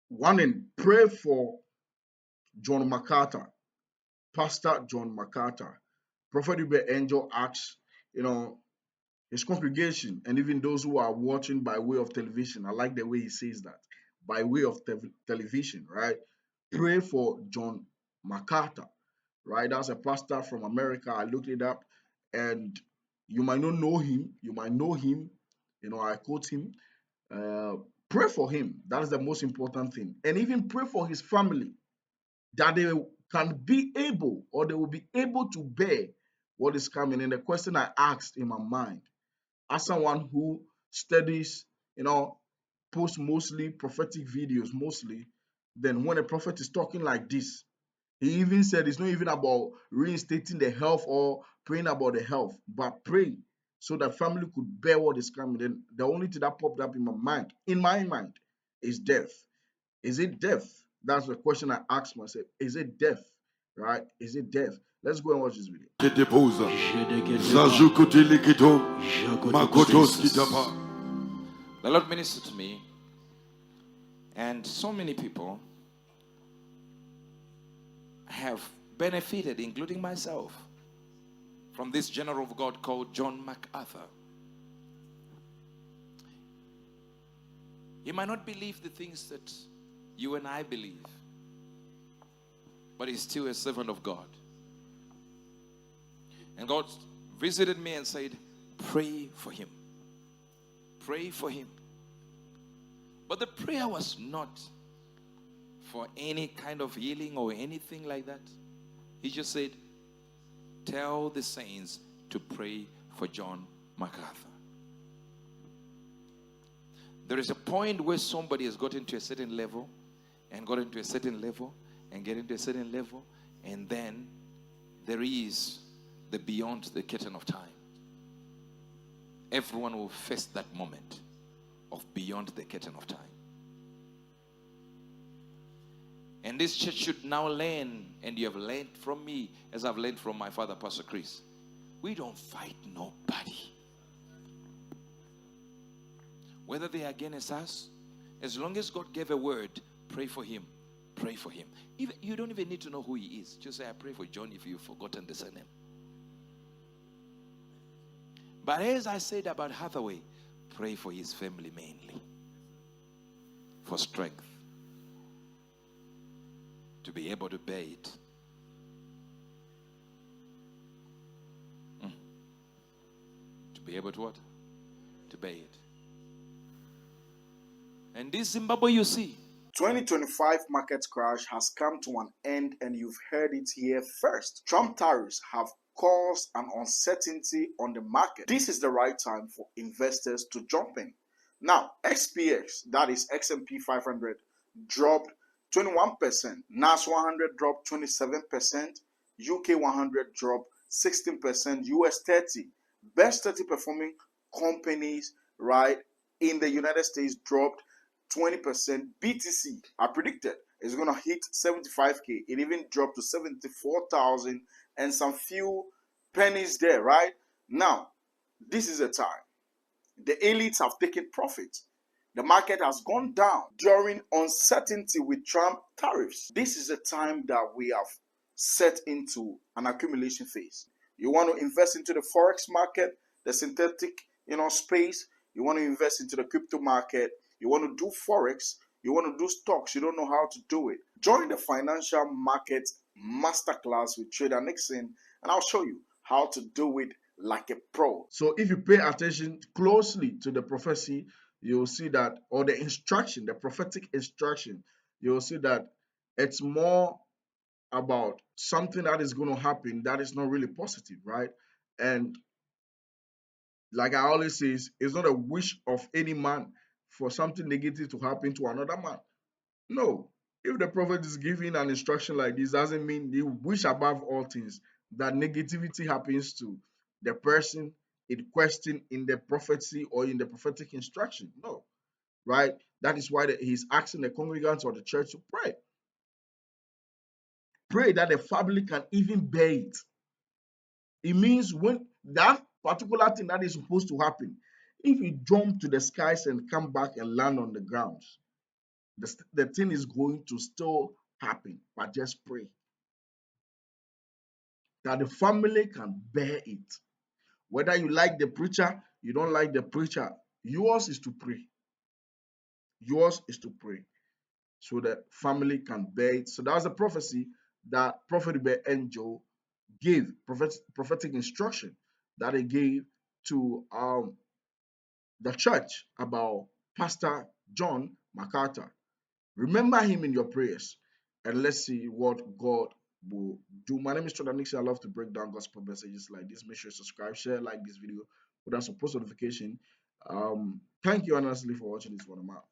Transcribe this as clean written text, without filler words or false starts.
One in pray for John MacArthur, Pastor John MacArthur. Prophet UEBERT Angel asks, you know, his congregation and even those who are watching by way of television. I like the way he says that. By way of television, right? Pray for John MacArthur, right? That's a pastor from America. I looked it up, and you might not know him. You might know him. I quote him. Uh, Pray for him. That is the most important thing. And even pray for his family that they can be able or they will be able to bear what is coming. And the question I asked in my mind, as someone who studies, post mostly prophetic videos, mostly, then when a prophet is talking like this, he even said it's not even about reinstating the health or praying about the health, but pray so that family could bear what is coming. Then the only thing that popped up in my mind, is death. Is it death? That's the question I asked myself. Is it death? Right? Is it death? Let's go and watch this video. The Lord ministered to me, and so many people have benefited, including myself, from this general of God called John MacArthur. He might not believe the things that you and I believe, but he's still a servant of God. And God visited me and said, pray for him. Pray for him. But the prayer was not for any kind of healing or anything like that. He just said, tell the saints to pray for John MacArthur. There is a point where somebody has gotten to a certain level and gotten to a certain level and getting to a certain level, and then there is the beyond the curtain of time. Everyone will face that moment of beyond the curtain of time. And this church should now learn, and you have learned from me, as I've learned from my father, Pastor Chris. We don't fight nobody. Whether they are against us, as long as God gave a word, pray for him. Pray for him. Even, you don't even need to know who he is. Just say, I pray for John if you've forgotten the surname. But as I said about Hathaway, pray for his family mainly. For strength. To be able to bear it. To be able to what? To bear it. And this Zimbabwe you see. 2025 market crash has come to an end, and you've heard it here first. Trump tariffs have caused an uncertainty on the market. This is the right time for investors to jump in. Now, XPX, that is XMP 500, dropped 21%. NAS 100 dropped 27%. UK 100 dropped 16%. US 30, best 30 performing companies, right, in the United States dropped 20%. BTC, I predicted, is going to hit 75K. It even dropped to 74,000 and some few pennies there, right? Now, this is a time. The elites have taken profit. The market has gone down during uncertainty with Trump tariffs. This is a time that we have set into an accumulation phase. You want to invest into the forex market, the synthetic, space. You want to invest into the crypto market. You want to do forex. You want to do stocks. You don't know how to do it. Join the financial market masterclass with Trader Nixon, and I'll show you how to do it like a pro. So if you pay attention closely to the prophecy, you'll see that, or the instruction, the prophetic instruction, you'll see that it's more about something that is going to happen that is not really positive, right? And like I always say, it's not a wish of any man for something negative to happen to another man. No. If the prophet is giving an instruction like this, doesn't mean you wish above all things that negativity happens to the person in question in the prophecy or in the prophetic instruction. No. Right? That is why he's asking the congregants or the church to pray. Pray that the family can even bear it. It means when that particular thing that is supposed to happen, if you jump to the skies and come back and land on the ground, The thing is going to still happen, but just pray that the family can bear it. Whether you like the preacher, you don't like the preacher, yours is to pray. Yours is to pray so that family can bear it. So that was a prophecy that Prophet Angel gave, prophetic instruction that he gave to the church about Pastor John MacArthur. Remember him in your prayers, and let's see what God will do. My name is Jordan Nixon. I love to break down gospel messages like this. Make sure you subscribe, share, like this video, put on some post notification. Thank you honestly for watching this one. I'm out.